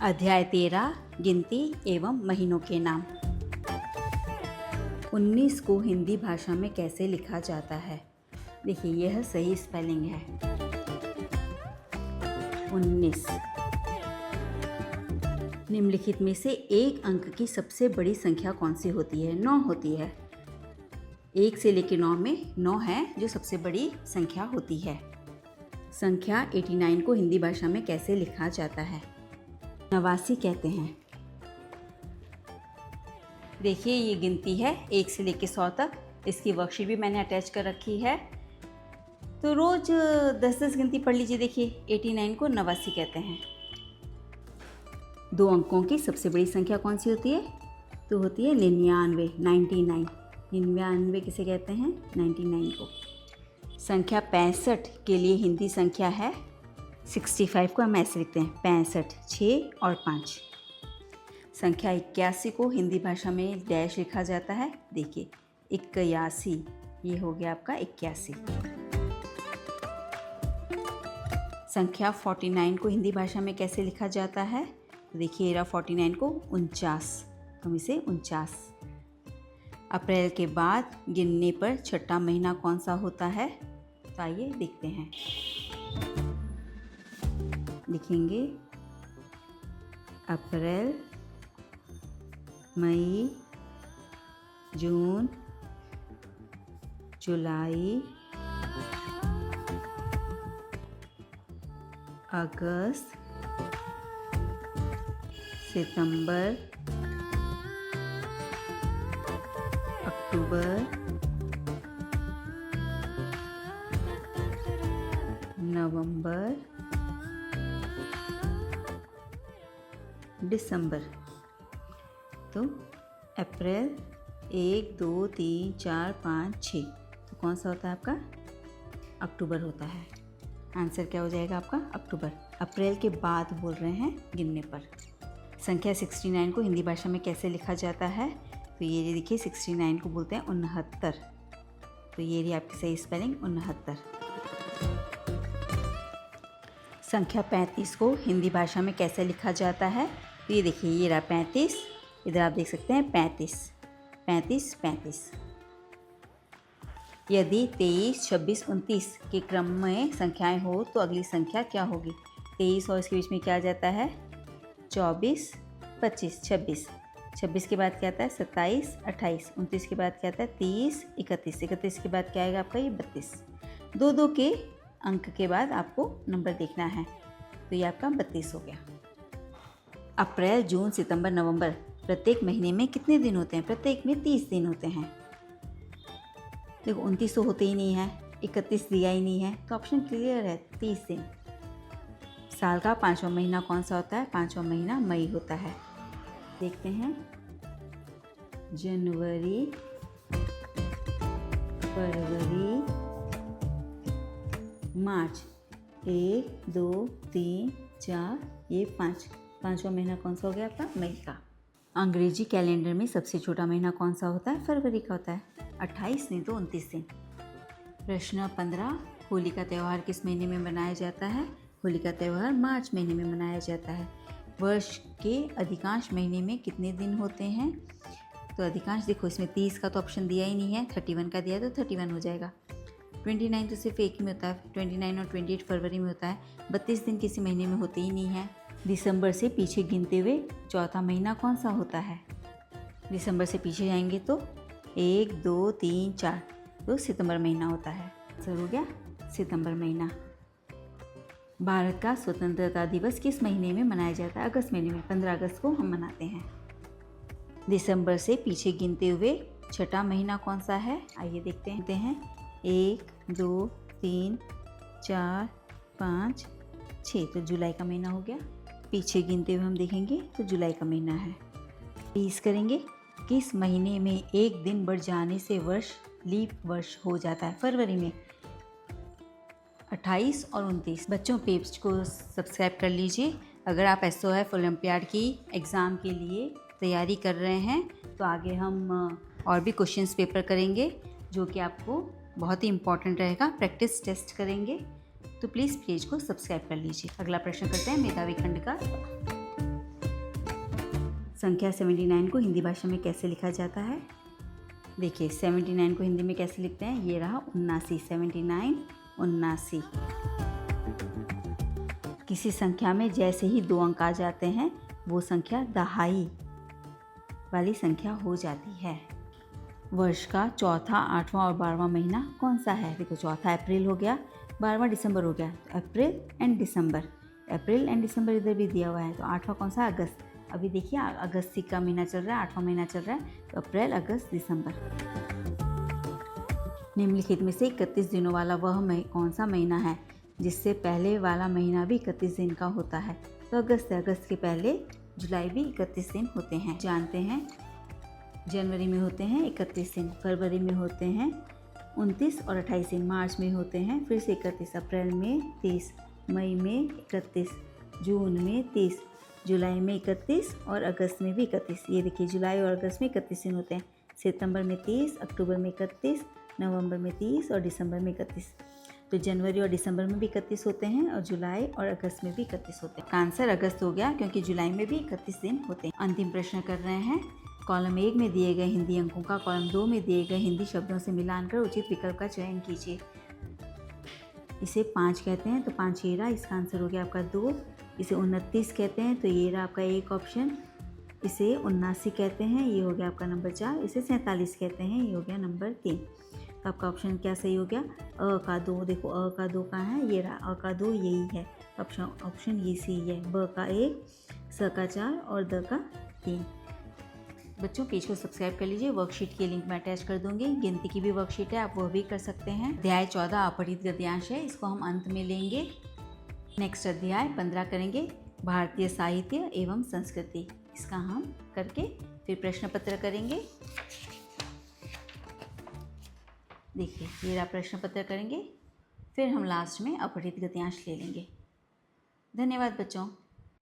अध्याय 13 गिनती एवं महीनों के नाम। 19 को हिंदी भाषा में कैसे लिखा जाता है? देखिए यह सही स्पेलिंग है 19। निम्नलिखित में से एक अंक की सबसे बड़ी संख्या कौन सी होती है? 9 होती है। 1 से लेकर 9 में 9 है जो सबसे बड़ी संख्या होती है। संख्या 89 को हिंदी भाषा में कैसे लिखा जाता है? 89 कहते हैं। देखिए ये गिनती है 1 से लेकर 100 तक। इसकी वर्कशीट भी मैंने अटैच कर रखी है, तो रोज 10-10 गिनती पढ़ लीजिए। देखिए 89 को 89 कहते हैं। 2 अंकों की सबसे बड़ी संख्या कौन सी होती है? तो होती है 99, 99। 99 किसे कहते हैं? 99 को। संख्या 65 के लिए हिंदी संख्या है 65 को हम ऐसे लिखते हैं 65, 6 और 5। संख्या 81 को हिंदी भाषा में डैश लिखा जाता है। देखिए 81, ये हो गया आपका 81। संख्या 49 को हिंदी भाषा में कैसे लिखा जाता है? तो देखिए रहा 49 को 49, हम इसे 49। अप्रैल के बाद गिनने पर छठा महीना कौन सा होता है? तो आइए देखते हैं। लिखेंगे अप्रैल, मई, जून, जुलाई, अगस्त, सितंबर, अक्टूबर, नवंबर, दिसंबर। तो अप्रैल 1, 2, 3, 4, 5, 6, तो कौन सा होता है आपका? अक्टूबर होता है। आंसर क्या हो जाएगा आपका? अक्टूबर। अप्रैल के बाद बोल रहे हैं गिनने पर। संख्या 69 को हिंदी भाषा में कैसे लिखा जाता है? तो ये देखिए 69 को बोलते हैं 69। तो ये रही आपकी सही स्पेलिंग 69। संख्या 35 को हिंदी भाषा में कैसे लिखा जाता है? तो ये देखिए ये रहा 35, इधर आप देख सकते हैं 35, 35, 35। यदि 23, 26, 29 के क्रम में संख्याएं हो तो अगली संख्या क्या होगी? 23 और इसके बीच में क्या आ जाता है? 24, 25, 26। 26 के बाद क्या आता है? 27, 28। 29 के बाद क्या आता है? 30, 31। 31 के बाद क्या आएगा आपका? ये 32। 2-2 के अंक के बाद आपको नंबर देखना है, तो ये आपका 32 हो गया। अप्रैल, जून, सितंबर, नवंबर प्रत्येक महीने में कितने दिन होते हैं? प्रत्येक में 30 दिन होते हैं। देखो 29 तो होते ही नहीं है, 31 दिया ही नहीं है, तो ऑप्शन क्लियर है 30 दिन। साल का 5वां महीना कौन सा होता है? 5वां महीना मई होता है। देखते हैं जनवरी, फरवरी, मार्च। 1, 2, 3, 4, ये 5। 5वां महीना कौन सा हो गया आपका? मई का। अंग्रेजी कैलेंडर में सबसे छोटा महीना कौन सा होता है? फरवरी का होता है। 28 नहीं तो 29 दिन। प्रश्न 15, होली का त्यौहार किस महीने में मनाया जाता है? होली का त्यौहार मार्च महीने में मनाया जाता है। वर्ष के अधिकांश महीने में कितने दिन होते हैं? तो अधिकांश देखो इसमें 30 का तो ऑप्शन दिया ही नहीं है, 31 का दिया है तो 31 हो जाएगा। 29 तो सिर्फ एक ही में होता है, 29 और 28 फरवरी में होता है। 32 दिन किसी महीने में होते ही नहीं है। दिसंबर से पीछे गिनते हुए चौथा महीना कौन सा होता है? दिसंबर से पीछे जाएंगे तो 1, 2, 3, 4, तो सितंबर महीना होता है। आंसर हो गया सितंबर महीना। भारत का स्वतंत्रता दिवस किस महीने में मनाया जाता है? अगस्त महीने में। 15 अगस्त को हम मनाते हैं। दिसंबर से पीछे गिनते हुए छठा महीना कौन सा है? आइए देखते हैं। 1, 2, 3, 4, 5, 6, तो जुलाई का महीना हो गया। पीछे गिनते हुए हम देखेंगे तो जुलाई का महीना है। 20 करेंगे। किस महीने में एक दिन बढ़ जाने से वर्ष लीप वर्ष हो जाता है? फरवरी में। 28 और 29। बच्चों पेज को सब्सक्राइब कर लीजिए। अगर आप SOF ओलंपियाड की एग्ज़ाम के लिए तैयारी कर रहे हैं तो आगे हम और भी क्वेश्चंस पेपर करेंगे जो कि आपको बहुत ही इम्पॉर्टेंट रहेगा। प्रैक्टिस टेस्ट करेंगे, तो प्लीज़ पेज को सब्सक्राइब कर लीजिए। अगला प्रश्न करते हैं मेधावी खंड का। संख्या 79 को हिंदी भाषा में कैसे लिखा जाता है? देखिए 79 को हिंदी में कैसे लिखते हैं, ये रहा 79, 79 79। किसी संख्या में जैसे ही 2 अंक आ जाते हैं वो संख्या दहाई वाली संख्या हो जाती है। वर्ष का चौथा, 8वां और 12वां महीना कौन सा है? देखो चौथा अप्रैल हो गया, 12वां दिसंबर हो गया, तो अप्रैल एंड दिसंबर, अप्रैल एंड दिसंबर इधर भी दिया हुआ है। तो 8वां कौन सा? अगस्त। अभी देखिए अगस्त का महीना चल रहा है, 8वां महीना चल रहा है, तो अप्रैल, अगस्त, दिसंबर। निम्नलिखित में से 31 दिनों वाला वह कौन सा महीना है जिससे पहले वाला महीना भी 31 दिन का होता है? तो अगस्त है। अगस्त के पहले जुलाई भी 31 दिन होते हैं। जानते हैं, जनवरी में होते हैं 31 दिन, फरवरी में होते हैं 29 और 28 दिन, मार्च में होते हैं फिर से 31, अप्रैल में 30, मई में 31, जून में 30, जुलाई में 31 और अगस्त में भी 31। ये देखिए जुलाई और अगस्त में 31 दिन होते हैं। सितंबर में 30, अक्टूबर में 31, नवंबर में 30 और दिसंबर में 31। तो जनवरी और दिसंबर में भी 31 होते हैं और जुलाई और अगस्त में भी 31 होते हैं। आंसर अगस्त हो गया क्योंकि जुलाई में भी 31 दिन होते हैं। अंतिम प्रश्न कर रहे हैं। कॉलम 1 में दिए गए हिंदी अंकों का कॉलम 2 में दिए गए हिंदी शब्दों से मिलान कर उचित विकल्प का चयन कीजिए। इसे 5 कहते हैं तो 5 ये रहा, इसका आंसर हो गया आपका 2। इसे 29 कहते हैं तो ये रहा आपका एक ऑप्शन। इसे 79 कहते हैं, ये हो गया आपका नंबर 4। इसे 47 कहते हैं, ये हो गया नंबर 3। तो आपका ऑप्शन क्या सही हो गया? अ का 2। देखो अ का 2 कहाँ है? ये रहा, अ का 2 यही है। ऑप्शन ये सी है। ब का 1, स का 4 और द का 3। बच्चों पेज को सब्सक्राइब कर लीजिए। वर्कशीट की लिंक मैं अटैच कर दूंगी। गिनती की भी वर्कशीट है, आप वह भी कर सकते हैं। अध्याय 14 अपठित गद्यांश है, इसको हम अंत में लेंगे। नेक्स्ट अध्याय 15 करेंगे, भारतीय साहित्य एवं संस्कृति। इसका हम करके फिर प्रश्न पत्र करेंगे। देखिए ये रहा प्रश्न पत्र करेंगे, फिर हम लास्ट में अपठित गद्यांश ले लेंगे। धन्यवाद बच्चों।